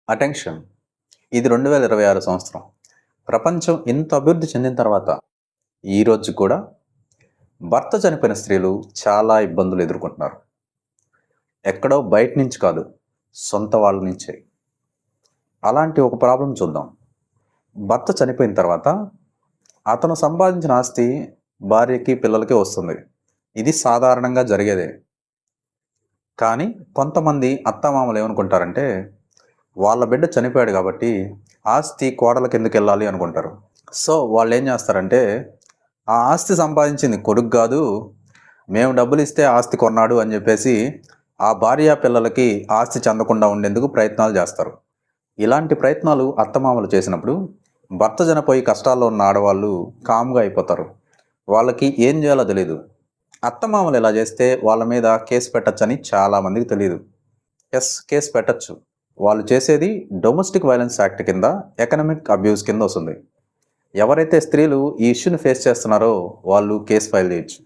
Attention. ఇది 2026 సంవత్సరం. ప్రపంచం ఇంత అభివృద్ధి చెందిన తర్వాత ఈరోజు కూడా భర్త చనిపోయిన స్త్రీలు చాలా ఇబ్బందులు ఎదుర్కొంటున్నారు. ఎక్కడో బయట నుంచి కాదు, సొంత వాళ్ళ నుంచే. అలాంటి ఒక ప్రాబ్లం చూద్దాం. భర్త చనిపోయిన తర్వాత అతను సంపాదించిన ఆస్తి భార్యకి, పిల్లలకి వస్తుంది. ఇది సాధారణంగా జరిగేదే. కానీ కొంతమంది అత్తమామలు ఏమనుకుంటారంటే, వాళ్ళ బిడ్డ చనిపోయాడు కాబట్టి ఆస్తి కోడలకి ఎందుకు వెళ్ళాలి అనుకుంటారు. సో వాళ్ళు ఏం చేస్తారంటే, ఆ ఆస్తి సంపాదించింది కొడుకు కాదు, మేము డబ్బులు ఇస్తే ఆస్తి కొన్నాడు అని చెప్పేసి ఆ భార్య పిల్లలకి ఆస్తి చెందకుండా ఉండేందుకు ప్రయత్నాలు చేస్తారు. ఇలాంటి ప్రయత్నాలు అత్తమామలు చేసినప్పుడు భర్త చనిపోయి కష్టాల్లో ఉన్న ఆడవాళ్ళు కామ్గా అయిపోతారు. వాళ్ళకి ఏం చేయాలో తెలియదు. అత్తమామలు ఇలా చేస్తే వాళ్ళ మీద కేసు పెట్టచ్చని చాలామందికి తెలియదు. ఎస్, కేసు పెట్టచ్చు. వాళ్ళు చేసేది డొమెస్టిక్ వైలెన్స్ యాక్ట్ కింద, ఎకనామిక్ అబ్యూస్ కింద వస్తుంది. ఎవరైతే స్త్రీలు ఈ ఇష్యూని ఫేస్ చేస్తున్నారో వాళ్ళు కేసు ఫైల్ చేయొచ్చు.